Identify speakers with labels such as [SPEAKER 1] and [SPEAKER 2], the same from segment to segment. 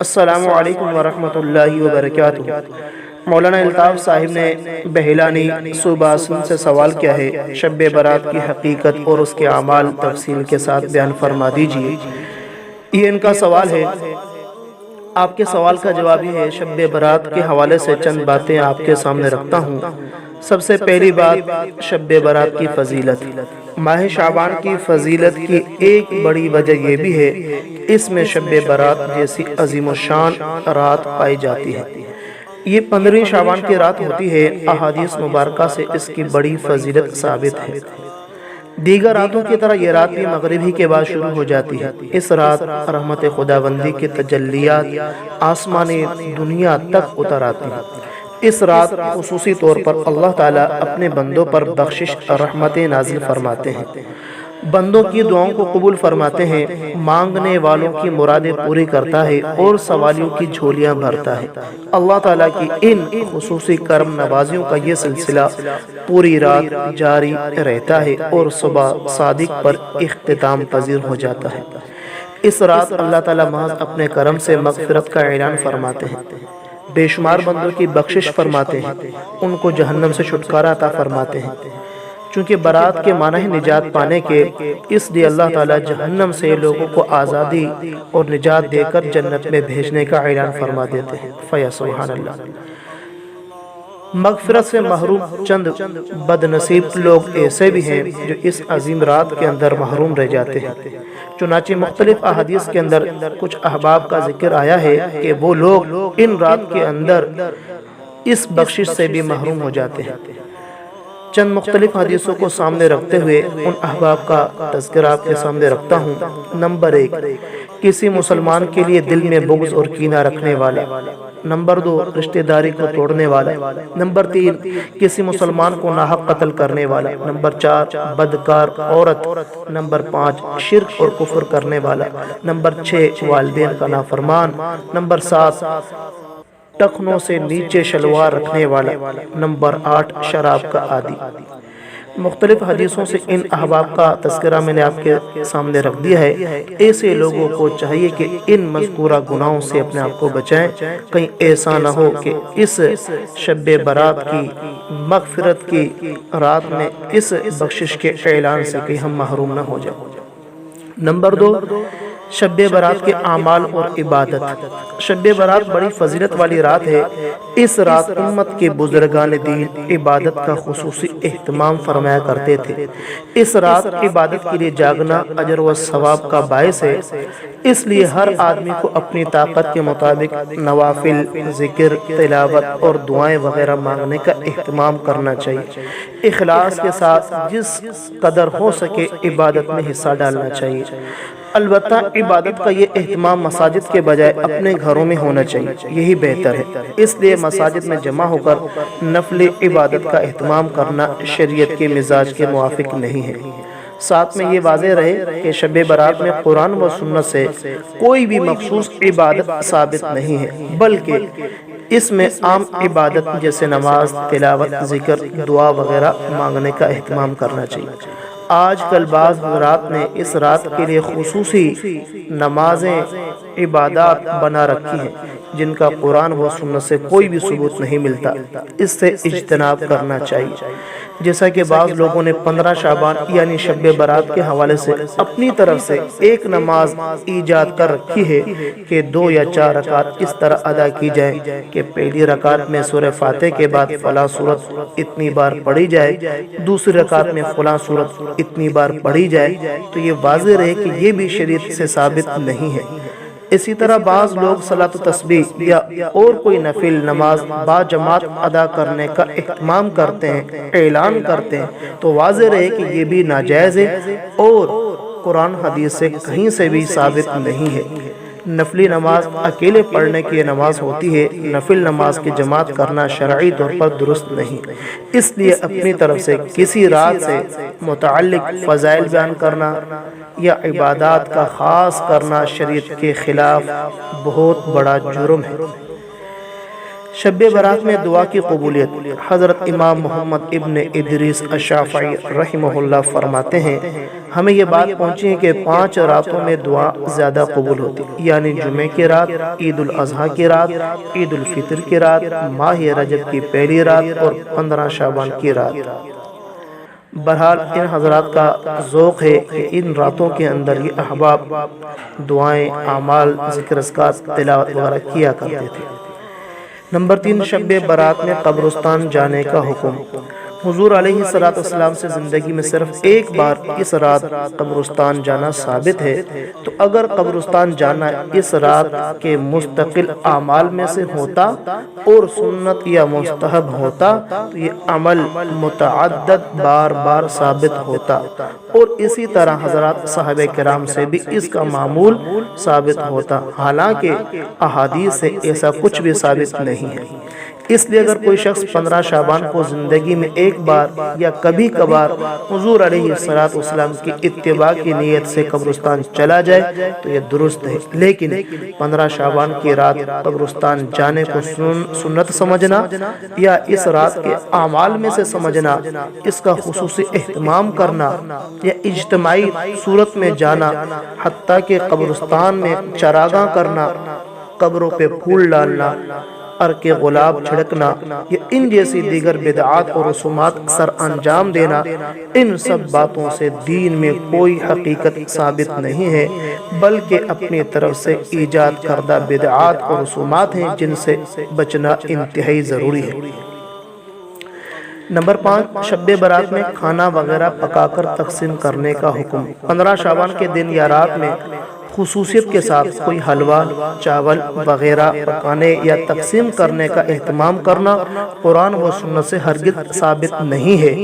[SPEAKER 1] السلام علیکم ورحمۃ اللہ وبرکاتہ۔ مولانا الطاف صاحب نے بہلانی صوبہ سندھ سے سوال کیا ہے، شب برات کی حقیقت اور اس کے اعمال تفصیل کے ساتھ بیان فرما دیجیے۔ یہ ان کا سوال ہے۔ آپ کے سوال کا جواب یہ ہے، شب برات کے حوالے سے چند باتیں آپ کے سامنے رکھتا ہوں۔ سب سے پہلی بات، شب برات کی فضیلت۔ ماہ شعبان کی فضیلت کی ایک بڑی وجہ یہ بھی ہے کہ اس میں شب برات جیسی عظیم الشان رات پائی جاتی ہے۔ یہ 15 شعبان کی رات ہوتی ہے۔ احادیث مبارکہ سے اس کی بڑی فضیلت ثابت ہے۔ دیگر راتوں کی طرح یہ رات بھی مغرب ہی کے بعد شروع ہو جاتی ہے۔ اس رات رحمت خداوندی کی تجلیات آسمانی دنیا تک اتر آتی ہیں۔ اس رات خصوصی طور پر اللہ تعالیٰ اپنے بندوں پر بخشش رحمتیں نازل فرماتے ہیں، بندوں کی دعاؤں کو قبول فرماتے ہیں، مانگنے والوں کی مرادیں پوری کرتا ہے اور سوالیوں کی جھولیاں بھرتا ہے۔ اللہ تعالیٰ کی ان خصوصی کرم نوازیوں کا یہ سلسلہ پوری رات جاری رہتا ہے اور صبح صادق پر اختتام پذیر ہو جاتا ہے۔ اس رات اللہ تعالیٰ محض اپنے کرم سے مغفرت کا اعلان فرماتے ہیں، بے شمار بندوں کی بخشش فرماتے ہیں، ان کو جہنم سے چھٹکارا عطا فرماتے ہیں۔ چونکہ برات کے معنی ہے نجات پانے کے، اس لیے اللہ تعالیٰ جہنم سے لوگوں کو آزادی اور نجات دے کر جنت میں بھیجنے کا اعلان فرما دیتے ہیں۔ فیا سبحان اللہ۔ مغفرت سے محروم چند بد نصیب لوگ ایسے بھی ہیں جو اس عظیم رات کے اندر محروم رہ جاتے ہیں۔ چنانچہ مختلف احادیث کے اندر کچھ احباب کا ذکر آیا ہے کہ وہ لوگ ان رات کے اندر اس بخشش سے بھی محروم ہو جاتے ہیں۔ چند مختلف حدیثوں کو سامنے رکھتے ہوئے ان احباب کا تذکرہ آپ کے سامنے رکھتا ہوں۔ نمبر 1، کسی مسلمان کے لیے دل میں بغض اور کینہ رکھنے والا۔ نمبر 2، رشتہ داری کو توڑنے والا۔ نمبر 3، کسی مسلمان کو ناحق قتل کرنے والا۔ نمبر 4، بدکار عورت۔ نمبر 5، شرک اور کفر کرنے والا۔ نمبر 6، والدین کا نافرمان۔ نمبر 7، ٹخنوں سے نیچے شلوار رکھنے والا۔ نمبر 8، شراب کا عادی۔ مختلف حدیثوں سے ان احباب کا تذکرہ میں نے آپ کے سامنے رکھ دیا ہے۔ ایسے لوگوں کو چاہیے کہ ان مذکورہ گناہوں سے اپنے آپ کو بچائیں، کہیں ایسا نہ ہو کہ اس شب برات کی مغفرت کی رات میں اس بخشش کے اعلان سے کہ ہم محروم نہ ہو جائیں۔ نمبر 2، شب برات کے اعمال اور عبادت۔ شب برات بڑی فضیلت والی رات ہے۔ اس رات امت کے بزرگان دین عبادت کا خصوصی اہتمام فرمایا کرتے تھے۔ اس رات عبادت کے لیے جاگنا اجر و ثواب کا باعث ہے، اس لیے ہر آدمی کو اپنی طاقت کے مطابق نوافل، ذکر، تلاوت اور دعائیں وغیرہ مانگنے کا اہتمام کرنا چاہیے۔ اخلاص کے ساتھ جس قدر ہو سکے عبادت میں حصہ ڈالنا چاہیے۔ البتہ عبادت کا یہ اہتمام مساجد کے بجائے اپنے گھروں میں ہونا چاہیے، یہی بہتر ہے۔ اس لیے مساجد میں جمع ہو کر نفل عبادت کا اہتمام کرنا شریعت کے مزاج کے موافق نہیں ہے۔ ساتھ میں یہ واضح رہے کہ شب برات میں قرآن و سنت سے کوئی بھی مخصوص عبادت ثابت نہیں ہے، بلکہ اس میں عام عبادت جیسے نماز، تلاوت، ذکر، دعا وغیرہ مانگنے کا اہتمام کرنا چاہیے۔ آج کل بعض حضرات نے اس رات کے لیے خصوصی نمازیں، عبادات بنا رکھی ہیں جن کا قرآن و سنت سے کوئی بھی ثبوت نہیں ملتا۔ اس سے اجتناب کرنا چاہیے۔ جیسا کہ بعض لوگوں نے 15 شعبان یعنی شب برات کے حوالے سے اپنی طرف سے ایک نماز ایجاد کر رکھی ہے کہ 2 یا 4 رکعت اس طرح ادا کی جائے کہ پہلی رکعت میں سورہ فاتحہ کے بعد فلاں سورت اتنی بار پڑھی جائے، دوسری رکعت میں فلاں سورت اتنی بار پڑھی جائے، تو یہ واضح رہے کہ یہ بھی شریعت سے ثابت نہیں ہے۔ اسی طرح بعض لوگ صلاۃ و تسبیح یا اور کوئی نفل نماز با جماعت ادا کرنے کا اہتمام کرتے ہیں، اعلان کرتے ہیں، تو واضح رہے کہ یہ بھی ناجائز ہے اور قرآن حدیث سے کہیں سے بھی ثابت نہیں ہے۔ نفلی نماز اکیلے پڑھنے کی نماز ہوتی ہے، نفل نماز کی جماعت کرنا شرعی طور پر درست نہیں۔ اس لیے اپنی طرف سے کسی رات سے متعلق فضائل بیان کرنا یا عبادات کا خاص کرنا شریعت کے خلاف بہت بڑا جرم ہے۔ شب برات میں دعا کی قبولیت۔ حضرت امام محمد ابن ادریس الشافعی رحمہ اللہ فرماتے ہیں ہمیں یہ بات پہنچی ہے کہ 5 راتوں میں دعا زیادہ قبول ہوتی، یعنی جمعے کی رات، عید الاضحیٰ کی رات، عید الفطر کی رات، ماہ رجب کی پہلی رات اور 15 شعبان کی رات۔ بہرحال ان حضرات کا ذوق ہے کہ ان راتوں کے اندر یہ احباب دعائیں، اعمال، ذکر اذکار، تلاوت وغیرہ کیا کرتے تھے۔ نمبر 3، شب برات میں قبرستان جانے کا حکم۔ حضور علیہ السلام سے زندگی میں صرف ایک بار اس رات قبرستان جانا ثابت ہے، تو اگر قبرستان جانا اس رات کے مستقل اعمال میں سے ہوتا اور سنت یا مستحب ہوتا تو یہ عمل متعدد بار بار ثابت ہوتا، اور اسی طرح حضرات صحابہ کرام سے بھی اس کا معمول ثابت ہوتا، حالانکہ احادیث سے ایسا کچھ بھی ثابت نہیں ہے۔ اس لیے اگر کوئی شخص 15 شعبان کو زندگی میں ایک بار یا کبھی کبھار حضور علیہ السلام کی اتباع کی نیت سے قبرستان چلا جائے تو یہ درست ہے، لیکن 15 شعبان کی رات قبرستان جانے کو سنت سمجھنا یا اس رات کے اعمال میں سے سمجھنا، اس کا خصوصی اہتمام کرنا یا اجتماعی صورت میں جانا، حتیٰ کہ قبرستان میں چراغاں کرنا، قبروں پہ پھول ڈالنا، عرق غلاب چھڑکنا یا ان جیسی دیگر بدعات اور رسومات سر انجام دینا، ان سب باتوں سے دین میں کوئی حقیقت ثابت نہیں ہے، بلکہ اپنی طرف سے ایجاد کردہ بدعات اور رسومات ہیں جن سے بچنا انتہائی ضروری ہے۔ نمبر 5، شب برات میں کھانا وغیرہ پکا کر تقسیم کرنے کا حکم۔ 15 شعبان کے دن یا رات میں خصوصیت کے ساتھ کوئی حلوہ، چاول وغیرہ پکانے یا تقسیم کرنے کا اہتمام کرنا قرآن و سنت سے ہرگز ثابت نہیں ہے،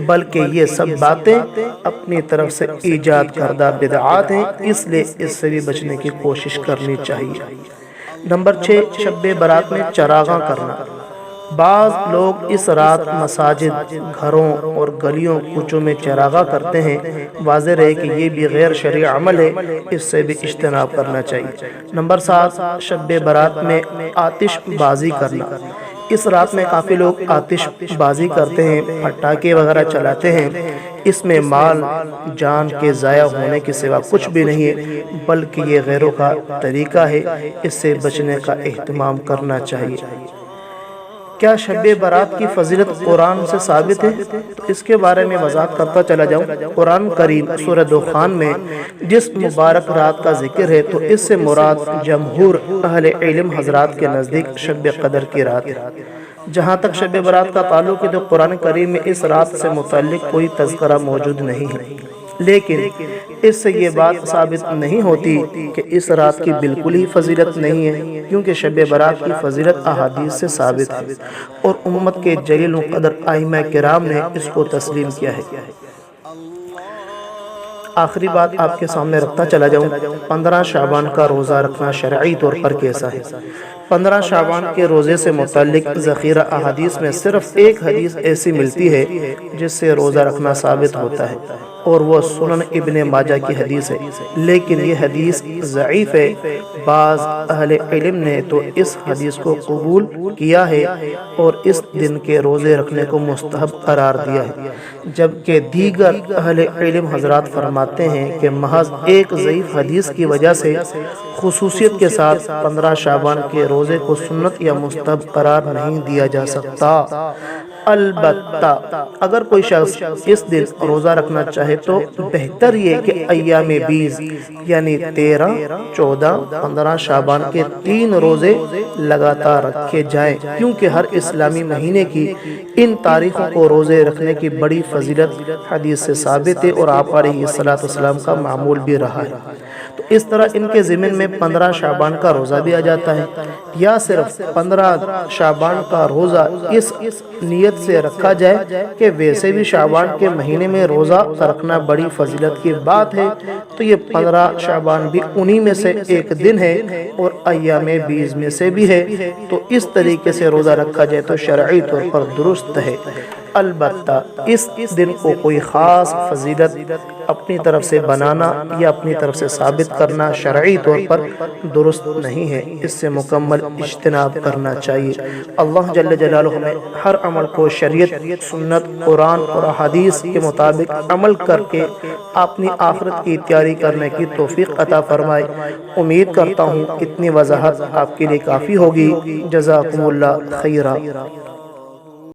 [SPEAKER 1] بلکہ یہ سب باتیں اپنی طرف سے ایجاد کردہ بدعات ہیں، اس لیے اس سے بھی بچنے کی کوشش کرنی چاہیے۔ نمبر 6، شب برات میں چراغاں کرنا۔ بعض لوگ اس رات مساجد، گھروں اور گلیوں کوچوں میں چراغاں کرتے ہیں، واضح رہے کہ یہ بھی غیر شرعی عمل ہے، اس سے بھی اجتناب کرنا چاہیے۔ نمبر 7، شب برات میں آتش بازی کرنا۔ اس رات میں کافی لوگ آتش بازی کرتے ہیں، پٹاخے وغیرہ چلاتے ہیں، اس میں مال جان کے ضائع ہونے کے سوا کچھ بھی نہیں ہے، بلکہ یہ غیروں کا طریقہ ہے، اس سے بچنے کا اہتمام کرنا چاہیے۔ کیا شب برات کی فضیلت قرآن سے ثابت ہے؟ تو اس کے بارے میں وضاحت کرتا چلا جاؤں۔ قرآن کریم سورہ دخان میں جس مبارک رات کا ذکر ہے تو اس سے مراد جمہور اہل علم حضرات کے نزدیک شب قدر کی رات ہے۔ جہاں تک شب برات کا تعلق ہے تو قرآن کریم میں اس رات سے متعلق کوئی تذکرہ موجود نہیں ہے، لیکن اس سے یہ بات ثابت نہیں ہوتی کہ اس رات کی بالکل ہی فضیلت نہیں ہے، کیونکہ شب برات کی فضیلت احادیث سے ثابت ہے اور امت کے جلیل القدر ائمہ کرام نے اس کو تسلیم کیا ہے۔ آخری بات آپ کے سامنے رکھتا چلا جاؤں، 15 شعبان کا روزہ رکھنا شرعی طور پر کیسا ہے؟ 15 شعبان کے روزے سے متعلق ذخیرہ احادیث میں صرف ایک حدیث ایسی ملتی ہے جس سے روزہ رکھنا ثابت ہوتا ہے، اور وہ سنن ابن ماجہ کی حدیث ہے، لیکن یہ حدیث ضعیف ہے۔ بعض اہل علم نے تو اس حدیث کو قبول کیا ہے اور اس دن کے روزے رکھنے کو مستحب قرار دیا ہے، جبکہ دیگر اہل علم حضرات فرماتے ہیں کہ محض ایک ضعیف حدیث کی وجہ سے خصوصیت کے ساتھ 15 شعبان کے روزے کو سنت یا مستحب قرار نہیں دیا جا سکتا۔ البتہ اگر کوئی شخص اس دن روزہ رکھنا چاہے تو بہتر یہ کہ ایام 20 یعنی 13، 14، 15 شعبان کے 3 روزے لگاتار رکھے جائیں، کیونکہ ہر اسلامی مہینے کی ان تاریخوں کو روزے رکھنے کی بڑی فضیلت حدیث سے ثابت ہے اور آپ علیہ السلام کا معمول بھی رہا ہے۔ تو اس طرح ان کے ضمن میں 15 شعبان کا روزہ بھی آ جاتا ہے، یا صرف 15 شعبان کا روزہ اس نیت سے رکھا جائے کہ ویسے بھی شعبان کے مہینے میں روزہ رکھنا بڑی فضیلت کی بات ہے، تو یہ 15 شعبان بھی انہی میں سے ایک دن ہے اور ایام 20 میں سے بھی ہے، تو اس طریقے سے روزہ رکھا جائے تو شرعی طور پر درست ہے۔ البتہ اس دن کو کوئی خاص فضیلت اپنی طرف سے بنانا یا اپنی طرف سے ثابت کرنا شرعی طور پر درست نہیں ہے، اس سے مکمل اجتناب کرنا چاہیے۔ اللہ جل جلالہ ہمیں ہر عمل کو شریعت، سنت، قرآن اور احادیث کے مطابق عمل کر کے اپنی آخرت کی تیاری کرنے کی توفیق عطا فرمائے۔ امید کرتا ہوں اتنی وضاحت آپ کے لیے کافی ہوگی۔ جزاکم اللہ خیرا۔